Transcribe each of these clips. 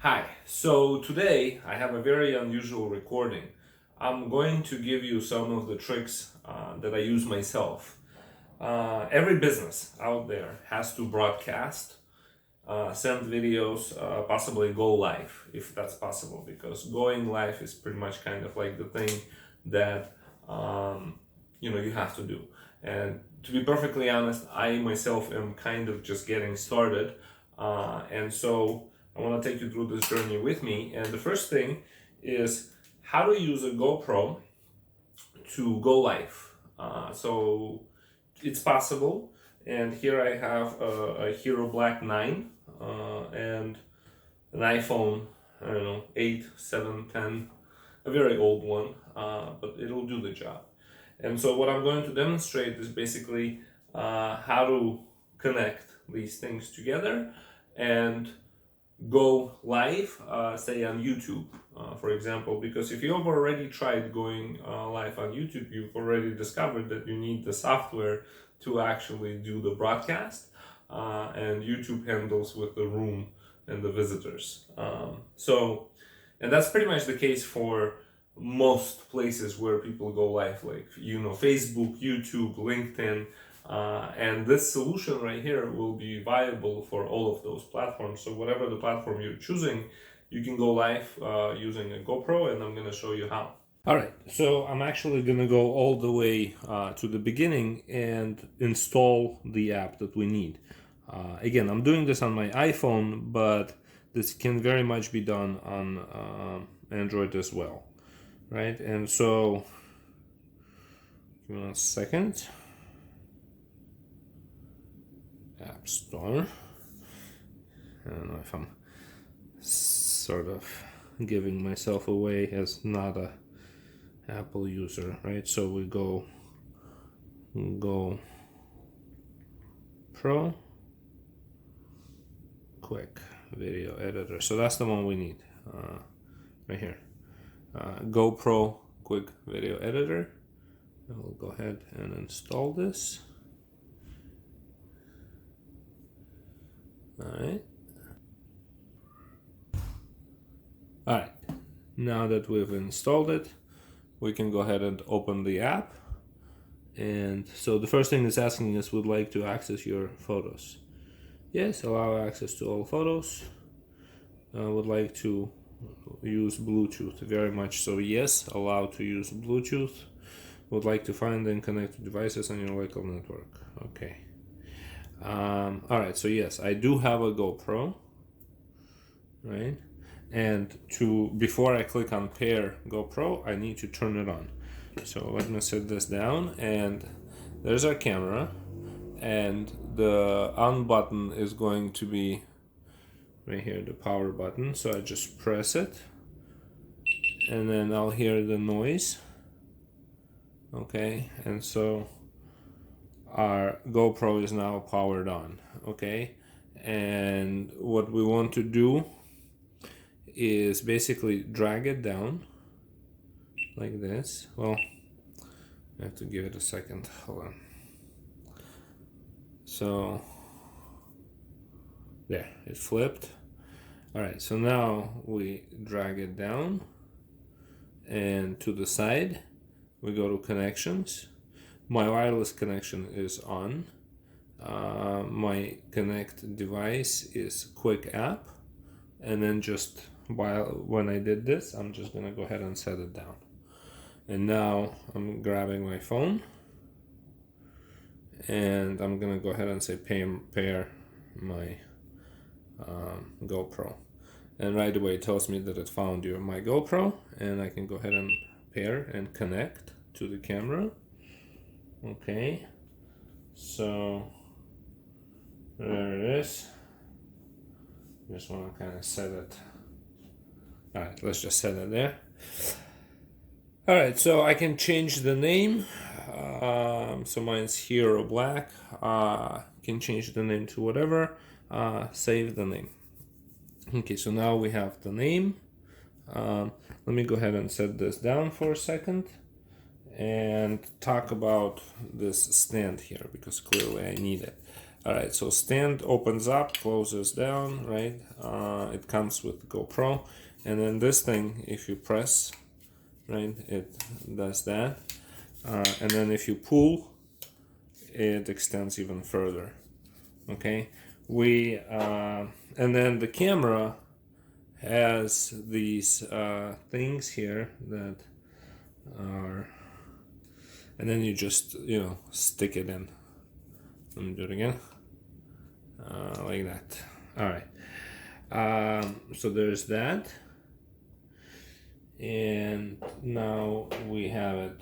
Hi, so today I have a very unusual recording. I'm going to give you some of the tricks that I use myself. Every business out there has to broadcast, send videos, possibly go live if that's possible, because going live is pretty much kind of like the thing that you have to do. And to be perfectly honest, I myself am kind of just getting started, and so I want to take you through this journey with me. And the first thing is how to use a GoPro to go live. So it's possible. And here I have a Hero Black 9 and an iPhone, I don't know, 8, 7, 10, a very old one, but it'll do the job. And so what I'm going to demonstrate is basically how to connect these things together and go live, say on YouTube, for example, because if you've already tried going live on YouTube, you've already discovered that you need the software to actually do the broadcast, and YouTube handles with the room and the visitors. And that's pretty much the case for most places where people go live, like Facebook, YouTube, LinkedIn. And this solution right here will be viable for all of those platforms. So whatever the platform you're choosing, you can go live using a GoPro, and I'm going to show you how. All right, so I'm actually going to go all the way to the beginning and install the app that we need. Again, I'm doing this on my iPhone, but this can very much be done on Android as well, right? And so, give me 1 second. App Store. I don't know if I'm sort of giving myself away as not a Apple user, right? So we go Pro Quick Video Editor. So that's the one we need right here. GoPro Quick Video Editor. And we'll go ahead and install this. Alright. Now that we've installed it, we can go ahead and open the app. And so the first thing it's asking us, would like to access your photos. Yes, allow access to all photos. Would like to use Bluetooth. Very much so, yes, allow to use Bluetooth. Would like to find and connect to devices on your local network. Okay. Alright, so yes, I do have a GoPro, right? And before I click on pair GoPro, I need to turn it on. So let me set this down, and there's our camera, and the on button is going to be right here, the power button. So I just press it, and then I'll hear the noise. Okay, and so our GoPro is now powered on. Okay, and what we want to do is basically drag it down like this. Well, I have to give it a second. Hold on. So there, it flipped. All right, so now we drag it down, and to the side we go to connections. My wireless connection is on. My connect device is Quick App, and then just when I did this, I'm just gonna go ahead and set it down. And now I'm grabbing my phone, and I'm gonna go ahead and say pair my GoPro, and right away it tells me that it found my GoPro, and I can go ahead and pair and connect to the camera. Okay, so there it is. Just want to kind of set it. All right, let's just set it there. All right, so I can change the name. So mine's Hero Black. Can change the name to whatever. Save the name. Okay, so now we have the name. Let me go ahead and set this down for a second and talk about this stand here, because clearly I need it. All right, so stand opens up, closes down, right? It comes with GoPro, and then this thing, if you press, right, it does that, and then if you pull, it extends even further. Okay, and then the camera has these things here that are, and then you just stick it in. Let me do it again, like that. All right. So there's that, and now we have it.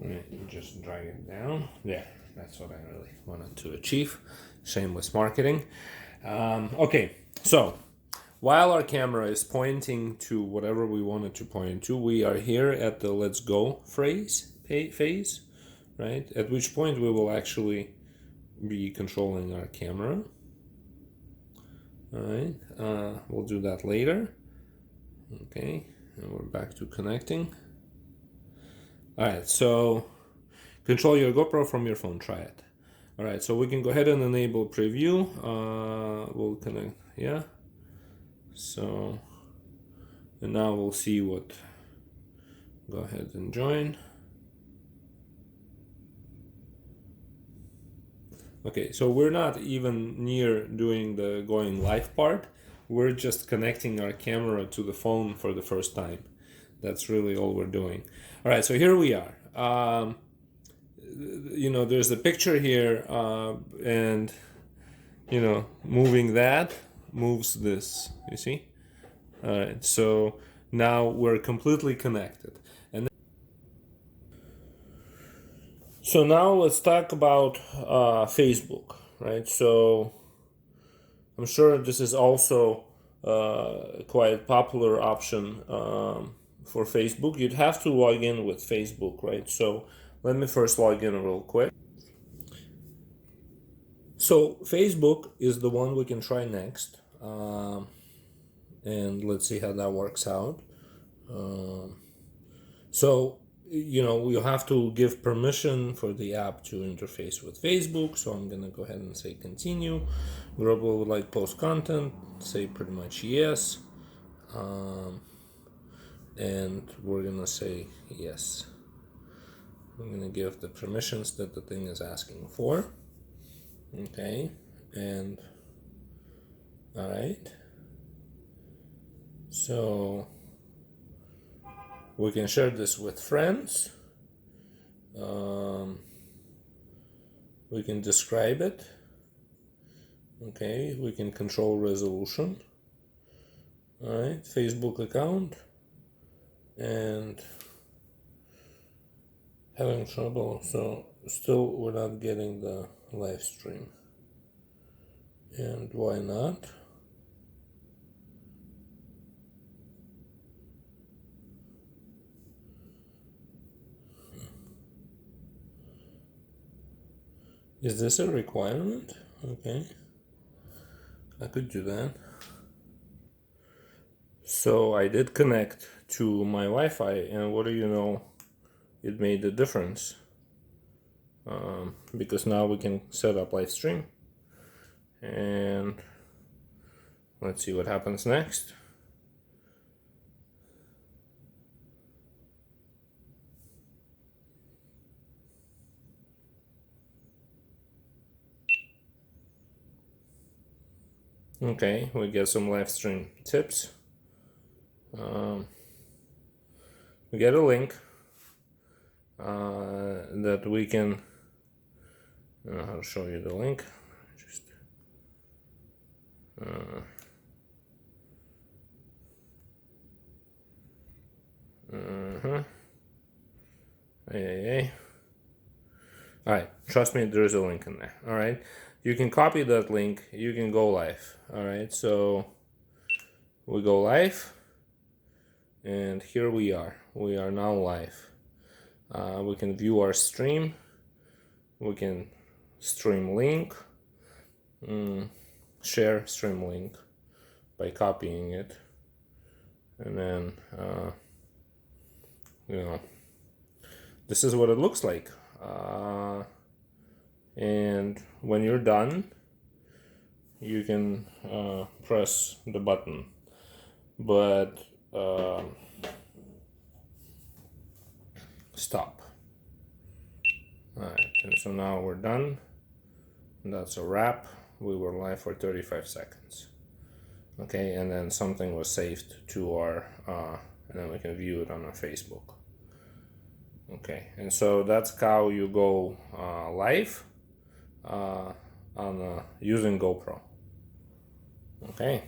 Let me just drag it down. There. That's what I really wanted to achieve. Shameless marketing. Okay, so while our camera is pointing to whatever we want it to point to, we are here at the let's go phase, right? At which point we will actually be controlling our camera. All right, we'll do that later. Okay, and we're back to connecting. All right, so control your GoPro from your phone. Try it. All right, so we can go ahead and enable preview. We'll connect, yeah. So, and now we'll see what. Go ahead and join. Okay, so we're not even near doing the going live part. We're just connecting our camera to the phone for the first time. That's really all we're doing. All right, so here we are. There's a picture here, and moving that moves this. You see? All right, so now we're completely connected. And so now let's talk about Facebook, right? So I'm sure this is also quite a popular option for Facebook. You'd have to log in with Facebook, right? So let me first log in real quick. So Facebook is the one we can try next, and let's see how that works out. So you have to give permission for the app to interface with Facebook. So I'm gonna go ahead and say continue. GoPro would like post content, say pretty much yes, and we're gonna say yes. I'm gonna give the permissions that the thing is asking for. Okay, and all right, so we can share this with friends. We can describe it. Okay, we can control resolution. All right, Facebook account, and having trouble, so still we're not getting the live stream. And why not? Is this a requirement? Okay, I could do that. So I did connect to my Wi-Fi, and what do you know? It made a difference, because now we can set up live stream, and let's see what happens next. Okay, we get some live stream tips. We get a link that we can. I'll show you the link. Just Hey. All right, trust me, there is a link in there. All right, you can copy that link. You can go live. All right, so we go live, and here we are. We are now live. We can view our stream. We can stream link, share stream link by copying it, and then this is what it looks like. And when you're done, you can press the button. But stop. Alright, and so now we're done. That's a wrap. We were live for 35 seconds. Okay, and then something was saved to our, and then we can view it on our Facebook. Okay, and so that's how you go live on using GoPro. Okay.